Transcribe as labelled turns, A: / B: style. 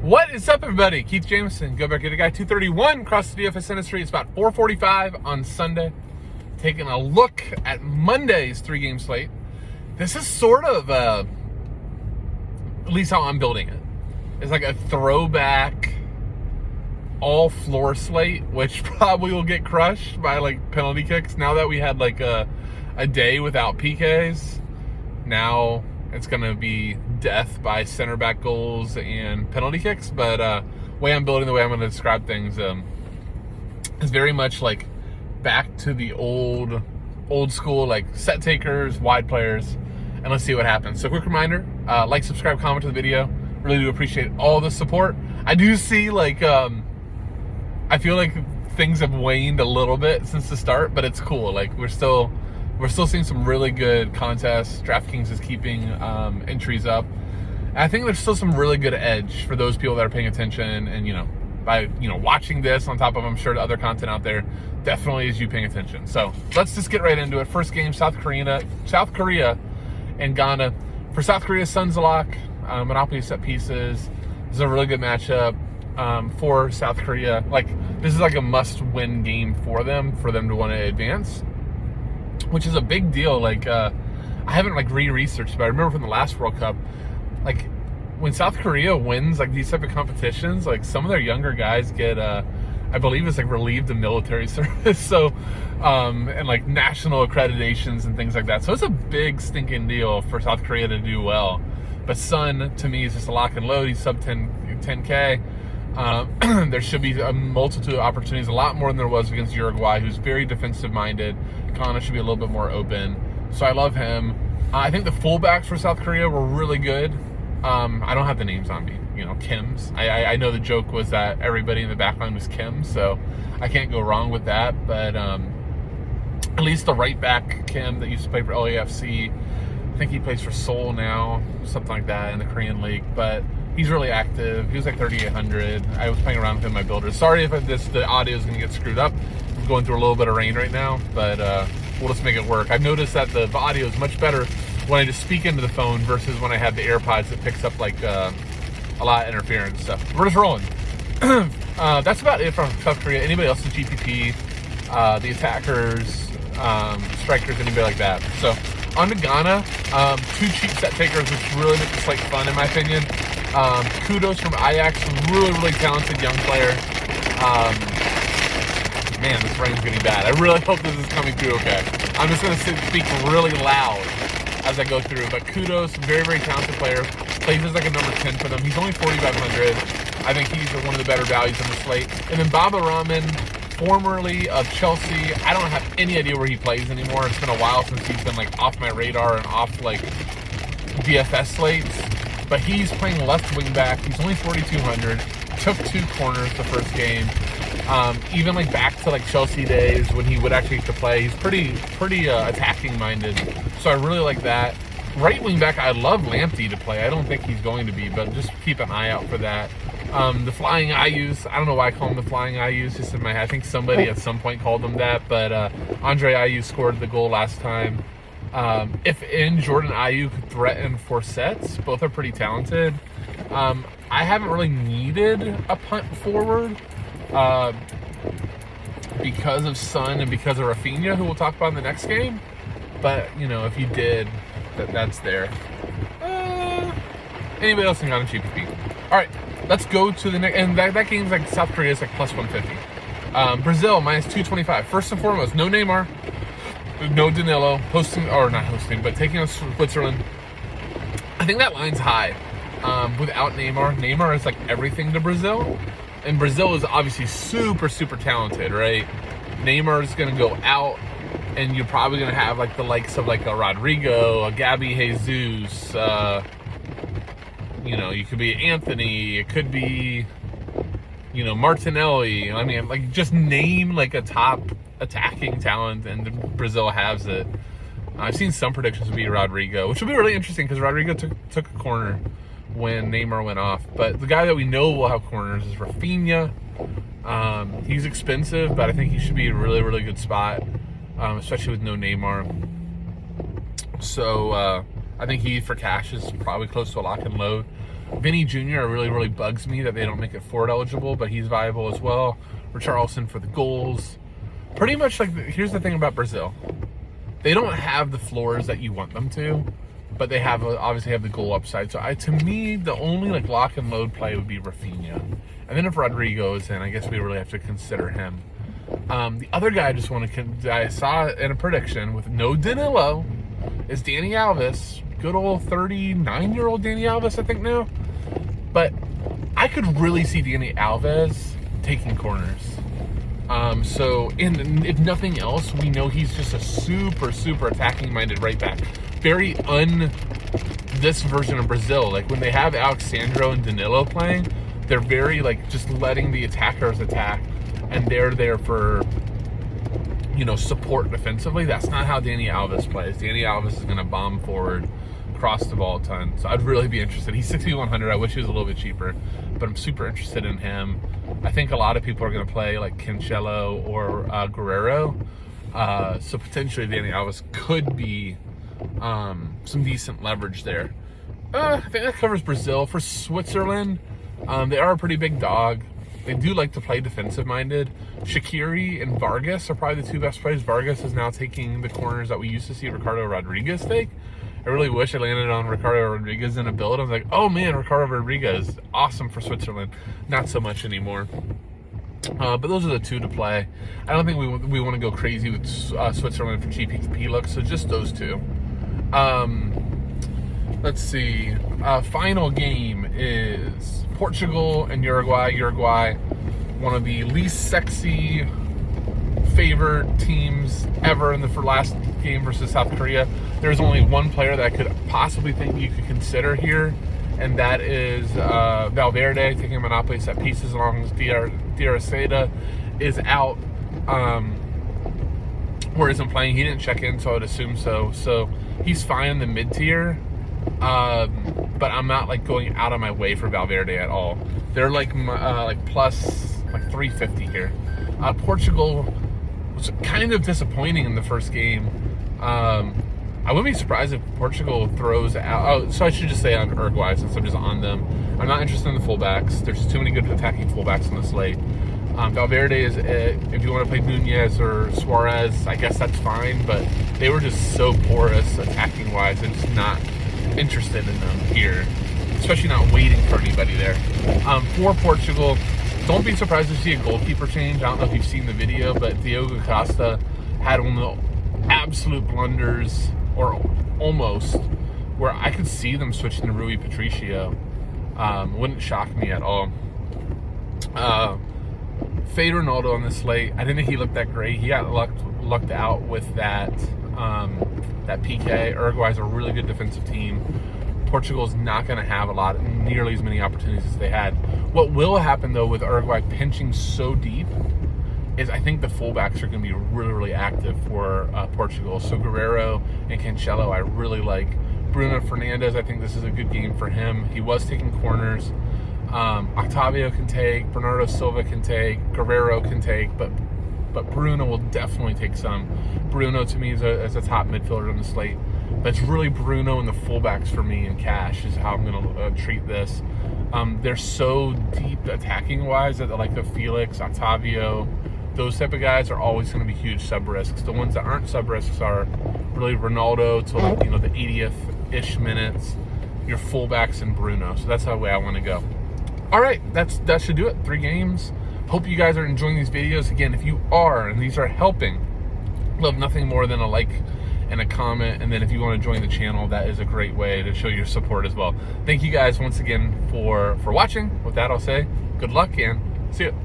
A: What is up, everybody? Keith Jameson, Go Back Get a Guy 231 across the DFS industry. It's about 4:45 on Sunday. Taking a look at Monday's three-game slate. This is sort of, at least how I'm building it. It's like a throwback all-floor slate, which probably will get crushed by like penalty kicks. Now that we had like a day without PKs, now it's going to be death by center back goals and penalty kicks. But way I'm building, the way I'm going to describe things is very much like back to the old school, like set takers, wide players, and let's see what happens. So quick reminder, like, subscribe, comment to the video. Really do appreciate all the support. I do see like, I feel like things have waned a little bit since the start, but it's cool. Like we're still seeing some really good contests. DraftKings is keeping entries up. And I think there's still some really good edge for those people that are paying attention. And by watching this on top of, I'm sure, the other content out there, definitely is you paying attention. So let's just get right into it. First game, South Korea and Ghana. For South Korea, Sun's a lock. Monopoly set pieces. This is a really good matchup for South Korea. Like, this is like a must-win game for them to want to advance, which is a big deal. Like, I haven't like re-researched, but I remember from the last World Cup, like when South Korea wins like these type of competitions, like some of their younger guys get, I believe it's like relieved of military service, so and like national accreditations and things like that. So it's a big stinking deal for South Korea to do well. But Sun, to me, is just a lock and load. He's sub 10K. There should be a multitude of opportunities, a lot more than there was against Uruguay, who's very defensive-minded. Ghana should be a little bit more open. So I love him. I think the fullbacks for South Korea were really good. I don't have the names on me. Kim's. I know the joke was that everybody in the backline was Kim, so I can't go wrong with that. But at least the right back, Kim, that used to play for LAFC, I think he plays for Seoul now, something like that, in the Korean league. But he's really active. He was like 3,800. I was playing around with him in my builder. Sorry if the audio is going to get screwed up. I'm going through a little bit of rain right now, but we'll just make it work. I've noticed that the audio is much better when I just speak into the phone versus when I have the AirPods that picks up like a lot of interference. So we're just rolling. That's about it from South Korea. Anybody else in GPP, the attackers, strikers, anybody like that. So on to Ghana, two cheap set takers, which really make this like fun in my opinion. Kudos from Ajax, really talented young player. Man, this rain's getting bad. I really hope this is coming through okay. I'm just going to speak really loud as I go through. But kudos, very talented player. Plays as like a number 10 for them. He's only 4,500. I think he's one of the better values on the slate. And then Baba Rahman, formerly of Chelsea. I don't have any idea where he plays anymore. It's been a while since he's been like off my radar and off like DFS slates. But he's playing left wing back. He's only 4,200. Took 2 corners the first game. Even like back to like Chelsea days when he would actually get to play. He's pretty attacking minded. So I really like that. Right wing back, I love Lamptey to play. I don't think he's going to be, but just keep an eye out for that. The flying Ayus, I don't know why I call him the flying Ayus, just in my head. I think somebody at some point called him that, but Andre Ayew scored the goal last time. If Jordan Ayew could threaten for sets, both are pretty talented. I haven't really needed a punt forward because of Sun and because of Rafinha, who we'll talk about in the next game. But, if you did, that's there. Anybody else in Ghana GPP? All right, let's go to the next. And that game's like South Korea is like plus 150. Brazil minus 225. First and foremost, no Neymar, no Danilo, taking on Switzerland. I think that line's high. Without Neymar is like everything to Brazil. And Brazil is obviously super talented, right? Neymar is going to go out, and you're probably going to have like the likes of like a Rodrigo, a Gabby Jesus, you could be Anthony, it could be, Martinelli. I mean, like, just name like a top attacking talent, and Brazil has it. I've seen some predictions would be Rodrigo, which will be really interesting because Rodrigo took a corner when Neymar went off. But the guy that we know will have corners is Rafinha. He's expensive, but I think he should be a really good spot, especially with no Neymar. So I think he, for cash, is probably close to a lock and load. Vinny Jr. really bugs me that they don't make it forward eligible, but he's viable as well. Richarlison for the goals. Pretty much like, here's the thing about Brazil. They don't have the floors that you want them to, but they have obviously have the goal upside. So to me, the only like lock and load play would be Rafinha. And then if Rodrigo is in, I guess we really have to consider him. The other guy I saw in a prediction with no Danilo is Dani Alves. Good old 39-year-old Dani Alves, I think now. But I could really see Dani Alves taking corners. If nothing else, we know he's just a super attacking-minded right back. Very this version of Brazil. Like when they have Alexandro and Danilo playing, they're very like just letting the attackers attack, and they're there for, you know, support defensively. That's not how Dani Alves plays. Dani Alves is going to bomb forward, cross the ball a ton. So I'd really be interested. He's 6,100. I wish he was a little bit cheaper, but I'm super interested in him. I think a lot of people are going to play like Cancelo or Guerrero. So potentially Dani Alves could be some decent leverage there. I think that covers Brazil. For Switzerland, they are a pretty big dog. They do like to play defensive-minded. Shaqiri and Vargas are probably the two best players. Vargas is now taking the corners that we used to see Ricardo Rodriguez take. I really wish I landed on Ricardo Rodriguez in a build. I was like, oh man, Ricardo Rodriguez, awesome for Switzerland. Not so much anymore. But those are the two to play. I don't think we want to go crazy with Switzerland for GPP looks, so just those two. Let's see. Final game is Portugal and Uruguay. Uruguay, one of the least sexy favored teams ever in the last game versus South Korea. There's only one player that I could possibly think you could consider here, and that is Valverde taking a monopoly set pieces, as long as Diaraceda is out or isn't playing. He didn't check in, so I would assume so. So he's fine in the mid-tier, but I'm not like going out of my way for Valverde at all. They're like plus like 350 here. Portugal was kind of disappointing in the first game. I wouldn't be surprised if Portugal throws out. Oh, so I should just say on Uruguay since I'm just on them. I'm not interested in the fullbacks. There's just too many good attacking fullbacks on the slate. Valverde is it. If you want to play Nunez or Suarez, I guess that's fine. But they were just so porous attacking wise. I'm just not interested in them here, especially not waiting for anybody there. For Portugal, don't be surprised to see a goalkeeper change. I don't know if you've seen the video, but Diogo Costa had one of the absolute blunders, or almost, where I could see them switching to Rui Patricio. Wouldn't shock me at all. Fade Ronaldo on the slate. I didn't think he looked that great. He got lucked out with that PK. Uruguay's a really good defensive team. Portugal's not going to have nearly as many opportunities as they had. What will happen though with Uruguay pinching so deep is I think the fullbacks are going to be really active for Portugal. So Guerrero and Cancelo I really like. Bruno Fernandes, I think this is a good game for him. He was taking corners. Octavio can take, Bernardo Silva can take, Guerrero can take, but Bruno will definitely take some. Bruno to me is a top midfielder on the slate. But it's really Bruno and the fullbacks for me in cash is how I'm going to treat this. They're so deep attacking wise that like the Felix, Octavio, those type of guys are always going to be huge sub risks. The ones that aren't sub risks are really Ronaldo to like, the 80th-ish minutes, your fullbacks and Bruno. So that's the way I want to go. All right, that should do it. 3 games. Hope you guys are enjoying these videos. Again, if you are and these are helping, love nothing more than a like and a comment. And then if you want to join the channel, that is a great way to show your support as well. Thank you guys once again for watching. With that, I'll say good luck and see you.